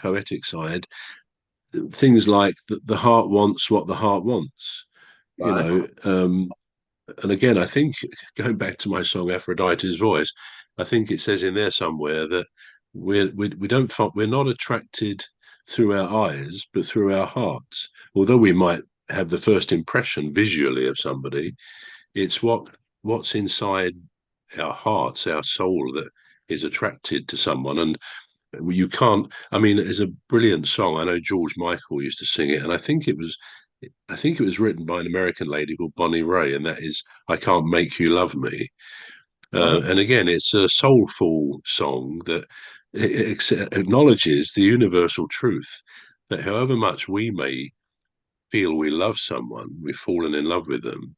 poetic side, things like the heart wants what the heart wants, you Right. know. And again, I think going back to my song Aphrodite's Voice, I think it says in there somewhere that we don't we're not attracted through our eyes, but through our hearts. Although we might have the first impression visually of somebody, it's what's inside our hearts, our soul, that is attracted to someone. And you can't. I mean, it's a brilliant song. I know George Michael used to sing it, and I think it was written by an American lady called Bonnie Raitt, and that is "I Can't Make You Love Me." Right. And again, it's a soulful song that acknowledges the universal truth that however much we may feel we love someone, we've fallen in love with them,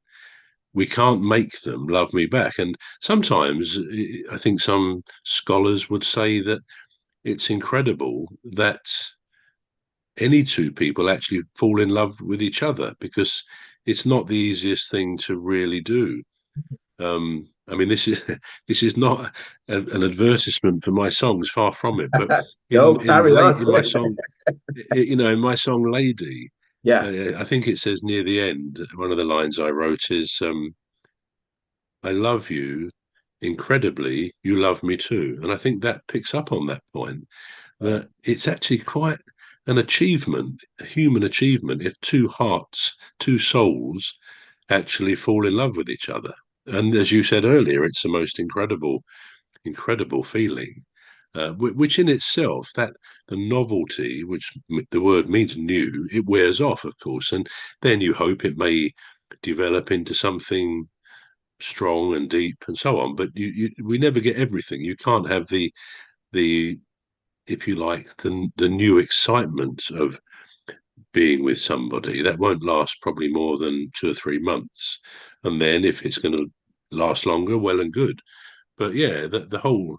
we can't make them love me back. And sometimes I think some scholars would say that it's incredible that any two people actually fall in love with each other, because it's not the easiest thing to really do. I mean, this is this is not an advertisement for my songs, far from it. But No, carry on. in my song, in my song "Lady," Yeah. I think it says near the end, one of the lines I wrote is, "I love you incredibly, you love me too," and I think that picks up on that point, that it's actually quite an achievement, a human achievement, if two hearts, two souls actually fall in love with each other. And as you said earlier, it's the most incredible feeling, which in itself, that the novelty, which the word means new, it wears off, of course. And then you hope it may develop into something strong and deep and so on. But we never get everything. You can't have the if you like, the new excitement of being with somebody. That won't last probably more than 2 or 3 months. And then if it's going to last longer, well and good. But yeah, the whole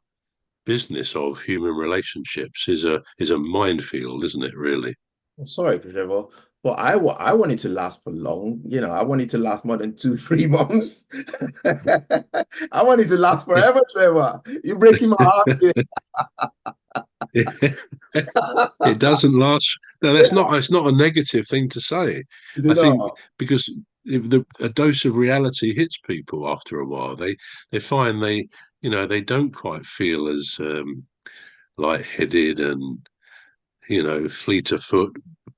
business of human relationships is a minefield, isn't it, really? Sorry, Trevor, but I want it to last for long. I want it to last more than 2, 3 months. I want it to last forever, Trevor. You're breaking my heart here. It doesn't last. No, that's not. It's not a negative thing to say. Is I it think not? because if a dose of reality hits people after a while, they find they don't quite feel as lightheaded and fleet of foot,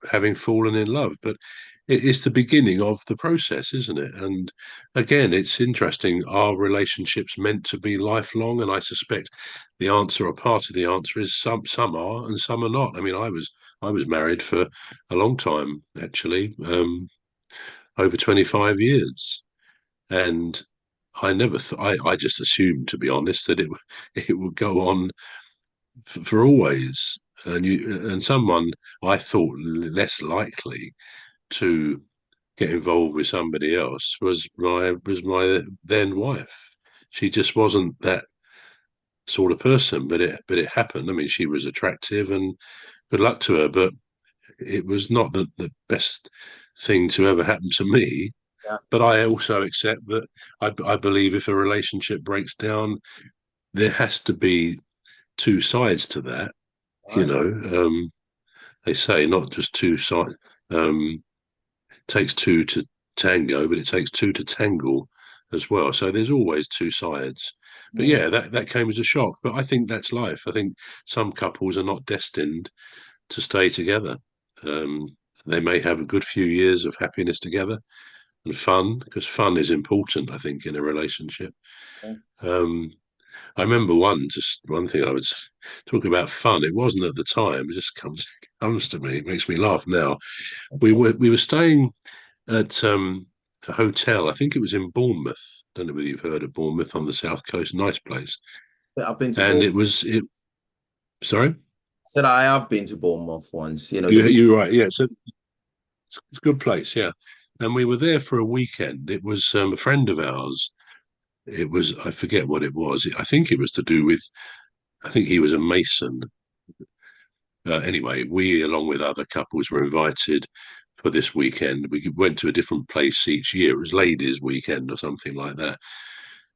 having fallen in love. But it's the beginning of the process, isn't it? And again, it's interesting. Are relationships meant to be lifelong? And I suspect the answer, or part of the answer, is some are and some are not. I mean, I was married for a long time, actually, over 25 years, and I never I just assumed, to be honest, that it would go on for always. And someone I thought less likely to get involved with somebody else was my then wife. She just wasn't that sort of person, but it happened. I mean, she was attractive, and good luck to her, but it was not the best thing to ever happen to me. Yeah. But I also accept that I believe if a relationship breaks down, there has to be two sides to that. All You right. know, they say not just two sides. Takes two to tango, but it takes two to tangle as well. So there's always two sides. But Mm. yeah, that came as a shock. But I think that's life. I think some couples are not destined to stay together. They may have a good few years of happiness together and fun, because fun is important, I think, in a relationship. Um, I remember just one thing I would talk about fun. It wasn't at the time; it just comes to me. It makes me laugh now. We were staying at a hotel. I think it was in Bournemouth. Don't know whether you've heard of Bournemouth on the south coast. Nice place. I've been to And Bournemouth. it was it. Sorry, I said I have been to Bournemouth once. The you're right. Yeah, it's a good place. Yeah, and we were there for a weekend. It was a friend of ours. It was, I forget what it was. I think it was to do with. I think he was a mason. Anyway, we, along with other couples, were invited for this weekend. We went to a different place each year. It was ladies' weekend or something like that.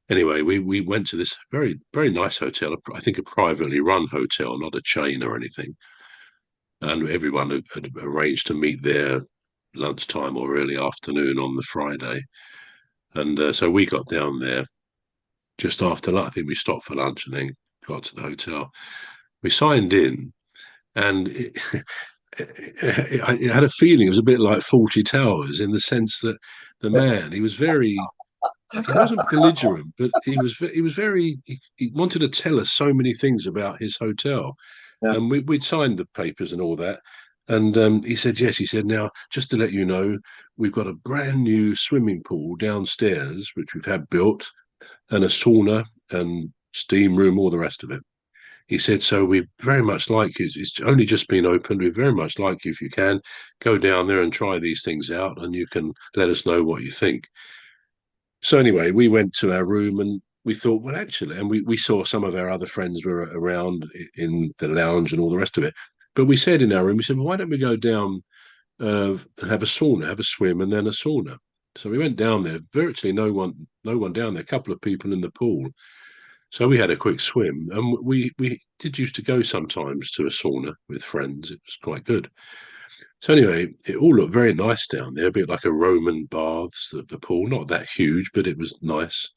Anyway, we went to this very, very nice hotel. I think a privately run hotel, not a chain or anything. and everyone had arranged to meet there lunchtime or early afternoon on the Friday. And so we got down there just after lunch. I think we stopped for lunch and then got to the hotel. We signed in, and it had a feeling it was a bit like Fawlty Towers in the sense that the man, he was very, he wasn't belligerent, but he was very, he wanted to tell us so many things about his hotel. Yeah. And we'd signed the papers and all that. And he said, yes, he said, now, just to let you know, we've got a brand new swimming pool downstairs, which we've had built, and a sauna and steam room, all the rest of it. He said, so we very much like you. It's only just been opened. We very much like you, if you can, go down there and try these things out, and you can let us know what you think. So anyway, we went to our room and we thought, well, actually, and we saw some of our other friends were around in the lounge and all the rest of it. But we said in our room, we said, well, why don't we go down and have a sauna, have a swim, and then a sauna? So we went down there. Virtually no one down there. A couple of people in the pool. So we had a quick swim, and we did used to go sometimes to a sauna with friends. It was quite good. So anyway, it all looked very nice down there, a bit like a Roman baths, the pool, not that huge, but it was nice.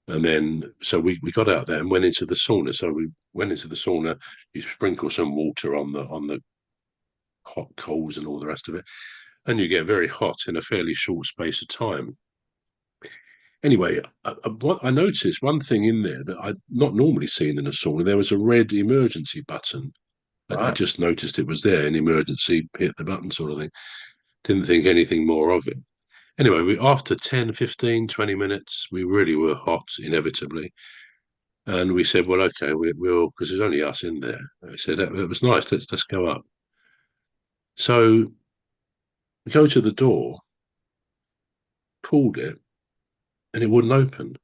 And then, so we got out there and went into the sauna. So we went into the sauna. You sprinkle some water on the hot coals and all the rest of it, and you get very hot in a fairly short space of time. Anyway, I noticed one thing in there that I'd not normally seen in a sauna. There was a red emergency button. I Right. just noticed it was there, an emergency, hit the button sort of thing. Didn't think anything more of it. Anyway, after 10, 15, 20 minutes, we really were hot, inevitably. And we said, well, okay, we'll, because there's only us in there. I said, that was nice, let's go up. So we go to the door, pulled it, and it wouldn't open.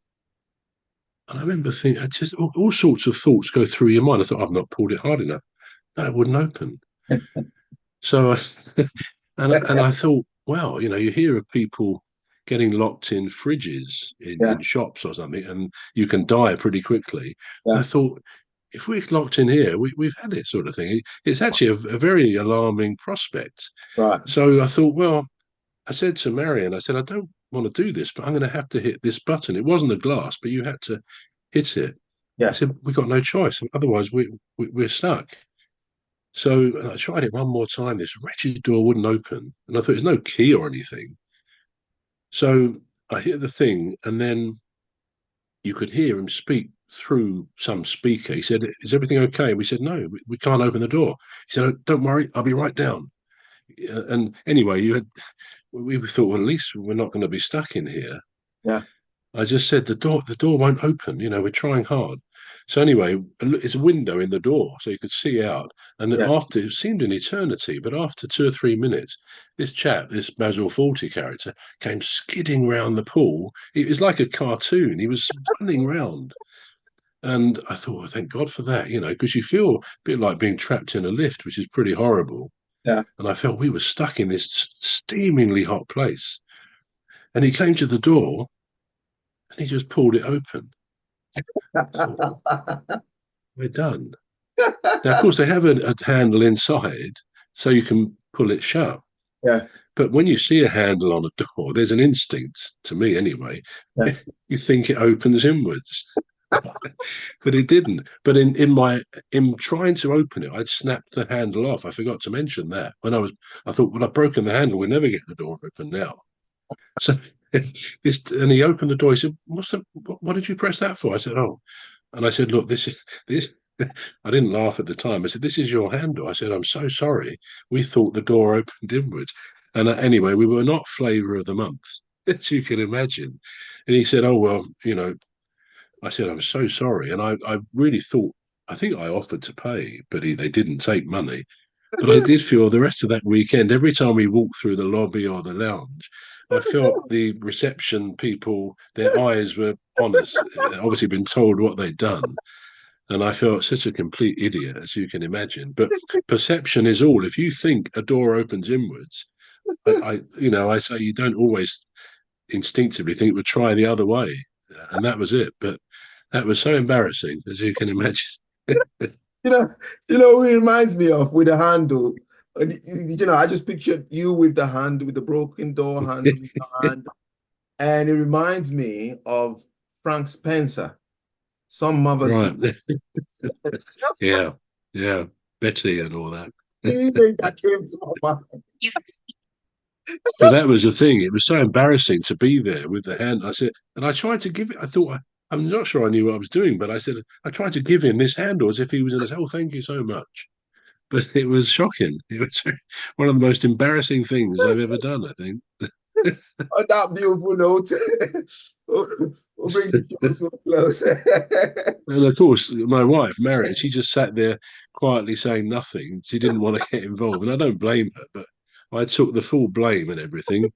And I remember thinking, I just all sorts of thoughts go through your mind. I thought, I've not pulled it hard enough. No, it wouldn't open. So I, and I thought, well, you hear of people getting locked in fridges Yeah. in shops or something, and you can die pretty quickly. And I Yeah. thought, if we're locked in here, we've had it, sort of thing. It's actually a very alarming prospect. Right. So I thought, well, I said to Marion, I said, I don't want to do this, but I'm going to have to hit this button. It wasn't a glass, but you had to hit it. I Yeah. said, we've got no choice. Otherwise, we're stuck. So I tried it one more time. This wretched door wouldn't open. And I thought, there's no key or anything. So I hit the thing, and then you could hear him speak through some speaker. He said, is everything okay? We said, no, we can't open the door. He said, oh, don't worry, I'll be right down. And anyway, we thought, well, at least we're not going to be stuck in here. Yeah. I just said the door won't open. We're trying hard. So anyway, it's a window in the door, so you could see out. And Yeah. after it seemed an eternity, but after 2 or 3 minutes, this chap, this Basil Fawlty character, came skidding round the pool. It was like a cartoon. He was running round. And I thought, well, thank God for that, because you feel a bit like being trapped in a lift, which is pretty horrible. Yeah. And I felt we were stuck in this steamingly hot place. And he came to the door and he just pulled it open. I thought, we're done. Now, of course, they have a handle inside so you can pull it shut. Yeah. But when you see a handle on a door, there's an instinct, to me anyway, Yeah. you think it opens inwards. But it didn't. But in trying to open it, I'd snapped the handle off. I forgot to mention that. I thought, well, I've broken the handle. We'll never get the door open now. So and he opened the door. He said, what did you press that for? I said, oh. And I said, look, this is this. I didn't laugh at the time. I said, this is your handle. I said, I'm so sorry. We thought the door opened inwards. And anyway, we were not flavour of the month, as you can imagine. And he said, oh, well, I said, I'm so sorry. And I really thought, I think I offered to pay, but they didn't take money. But I did feel the rest of that weekend, every time we walked through the lobby or the lounge, I felt the reception people, their eyes were on us, obviously been told what they'd done. And I felt such a complete idiot, as you can imagine. But perception is all. If you think a door opens inwards, I say you don't always instinctively think we'd try the other way. And that was it. But that was so embarrassing, as you can imagine. You know, who it reminds me of with the handle. And I just pictured you with the hand, with the broken door handle in your hand. And it reminds me of Frank Spencer, Some Mothers Right. Do. Yeah. Yeah. Betty and all that. That came to my mind. But that was the thing. It was so embarrassing to be there with the hand. I said, and I tried to give it. I thought, I'm not sure I knew what I was doing, but I said, I tried to give him this handle as if he was going to say, "Oh, thank you so much." But it was shocking. It was one of the most embarrassing things I've ever done, I think. On that beautiful note, we'll bring the show to a close. And of course, my wife, married, she just sat there quietly saying nothing. She didn't want to get involved. And I don't blame her, but I took the full blame and everything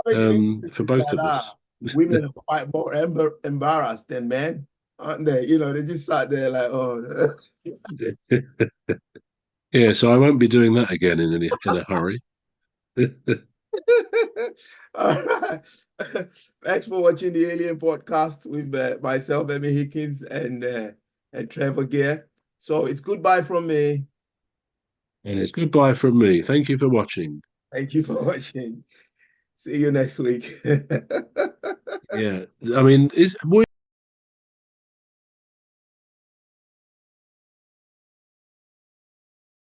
I think in for instances both like of that, us. women are quite more embarrassed than men, aren't they? They just sat there like, oh. Yeah, so I won't be doing that again in a hurry. All right. Thanks for watching the Alien podcast with myself, Emmy Hikins, and Trevor Gear. So it's goodbye from me. And it's goodbye from me. Thank you for watching. Thank you for watching. See you next week. Yeah, I mean,